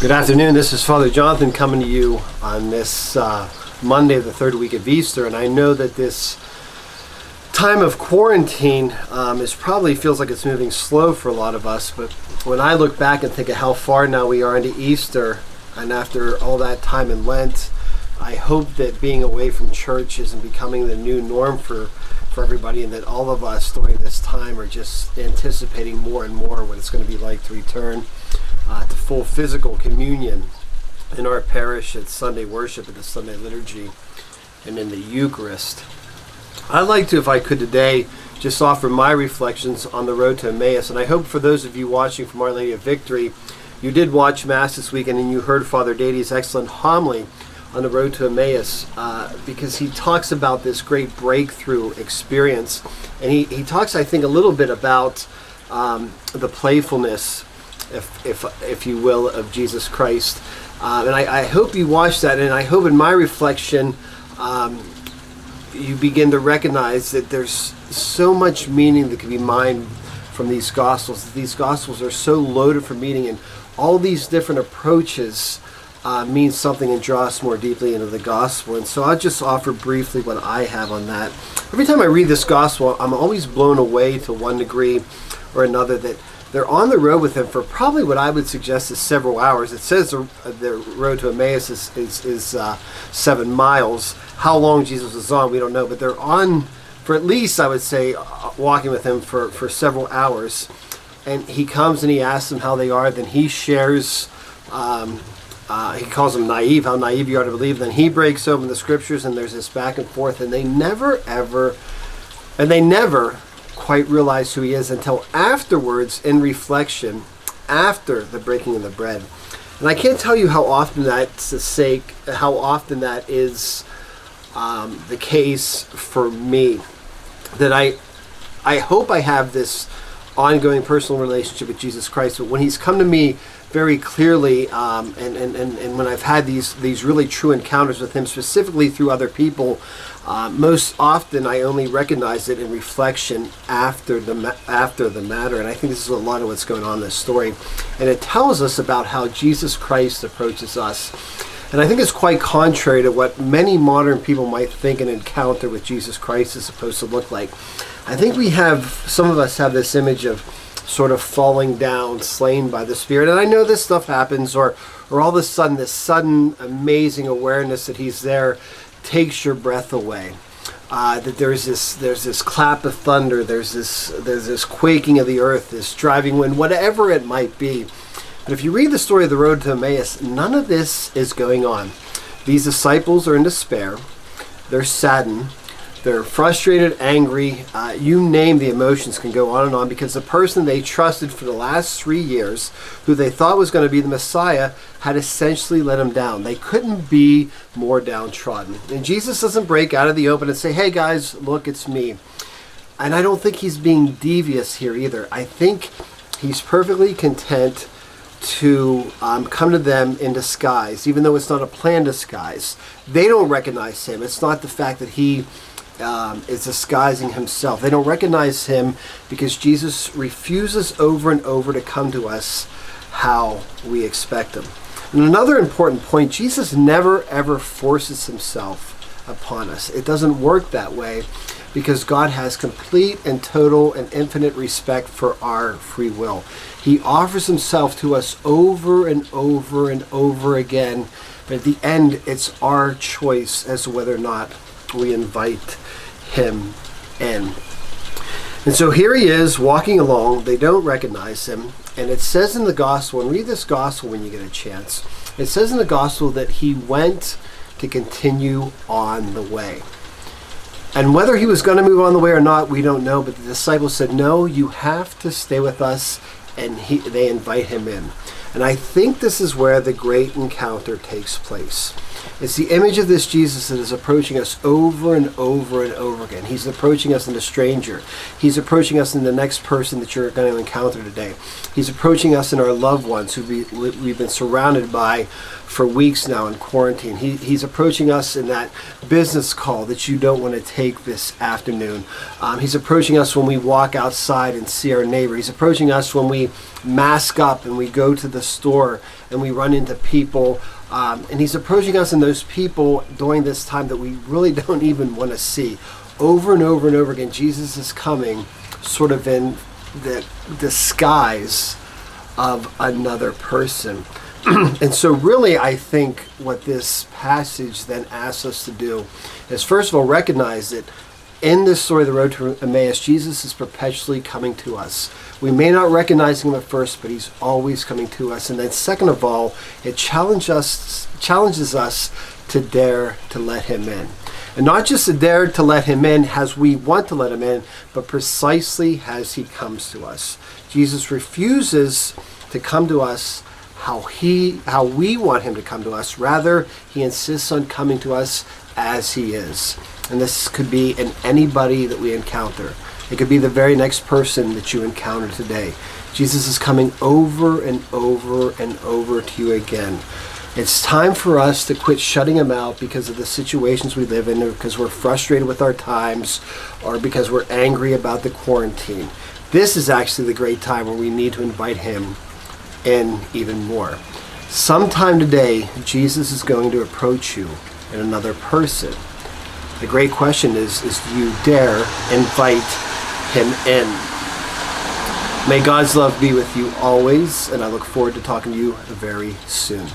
Good afternoon. This is Father Jonathan coming to you on this Monday of the third week of Easter, and I know that this time of quarantine is probably feels like it's moving slow for a lot of us, but when I look back and think of how far now we are into Easter, and after all that time in Lent, I hope that being away from church isn't becoming the new norm for everybody, and that all of us during this time are just anticipating more and more what it's going to be like to return to full physical communion in our parish at Sunday worship, at the Sunday liturgy, and in the Eucharist. I'd like to, if I could today, just offer my reflections on the road to Emmaus, and I hope for those of you watching from Our Lady of Victory, you did watch Mass this weekend and you heard Father Davies' excellent homily on the road to Emmaus, because he talks about this great breakthrough experience, and he talks, I think, a little bit about the playfulness, if you will, of Jesus Christ. And I hope you watch that, and I hope in my reflection you begin to recognize that there's so much meaning that can be mined from these Gospels. These Gospels are so loaded for meaning, and all these different approaches mean something and draw us more deeply into the Gospel. And so I'll just offer briefly what I have on that. Every time I read this Gospel, I'm always blown away to one degree or another that they're on the road with him for probably what I would suggest is several hours. It says the road to Emmaus is 7 miles. How long Jesus was on, we don't know, but they're on for at least, I would say, walking with him for several hours. And he comes and he asks them how they are. Then he shares, he calls them naive, how naive you are to believe. Then he breaks open the scriptures, and there's this back and forth, and they never quite realize who he is until afterwards, in reflection, after the breaking of the bread. And I can't tell you how often that's the sake, how often that is the case for me, that I hope I have this ongoing personal relationship with Jesus Christ, but when he's come to me very clearly, and when I've had these really true encounters with him, specifically through other people, most often I only recognize it in reflection after the matter. And I think this is a lot of what's going on in this story, and it tells us about how Jesus Christ approaches us. And I think it's quite contrary to what many modern people might think an encounter with Jesus Christ is supposed to look like. I think some of us have this image of sort of falling down, slain by the Spirit. And I know this stuff happens, or all of a sudden this sudden amazing awareness that he's there takes your breath away. That there's this clap of thunder, there's this quaking of the earth, this driving wind, whatever it might be. But if you read the story of the road to Emmaus, none of this is going on. These disciples are in despair. They're saddened. They're frustrated, angry. You name the emotions can go on and on, because the person they trusted for the last 3 years, who they thought was going to be the Messiah, had essentially let them down. They couldn't be more downtrodden. And Jesus doesn't break out of the open and say, "Hey guys, look, it's me." And I don't think he's being devious here either. I think he's perfectly content to come to them in disguise, even though it's not a planned disguise. They don't recognize him. It's not the fact that he is disguising himself. They don't recognize him because Jesus refuses over and over to come to us how we expect him. And another important point, Jesus never ever forces himself upon us. It doesn't work that way, because God has complete and total and infinite respect for our free will. He offers himself to us over and over and over again, but at the end it's our choice as to whether or not we invite him in. And so here he is walking along. They don't recognize him, and it says in the gospel, and read this gospel when you get a chance, it says in the gospel that he went to continue on the way. And whether he was going to move on the way or not, we don't know, but the disciples said, "No, you have to stay with us," and they invite him in. And I think this is where the great encounter takes place. It's the image of this Jesus that is approaching us over and over and over again. He's approaching us in the stranger. He's approaching us in the next person that you're going to encounter today. He's approaching us in our loved ones who we've been surrounded by for weeks now in quarantine. He's approaching us in that business call that you don't want to take this afternoon. He's approaching us when we walk outside and see our neighbor. He's approaching us when we mask up and we go to the store and we run into people. And he's approaching us in those people during this time that we really don't even want to see. Over and over and over again, Jesus is coming sort of in the disguise of another person. And so really, I think what this passage then asks us to do is, first of all, recognize that in this story, the road to Emmaus, Jesus is perpetually coming to us. We may not recognize him at first, but he's always coming to us. And then second of all, it challenges us to dare to let him in. And not just to dare to let him in as we want to let him in, but precisely as he comes to us. Jesus refuses to come to us how we want him to come to us. Rather, he insists on coming to us as he is. And this could be in anybody that we encounter. It could be the very next person that you encounter today. Jesus is coming over and over and over to you again. It's time for us to quit shutting him out because of the situations we live in, or because we're frustrated with our times, or because we're angry about the quarantine. This is actually the great time where we need to invite him in even more. Sometime today, Jesus is going to approach you in another person. The great question is do you dare invite him in? May God's love be with you always, and I look forward to talking to you very soon.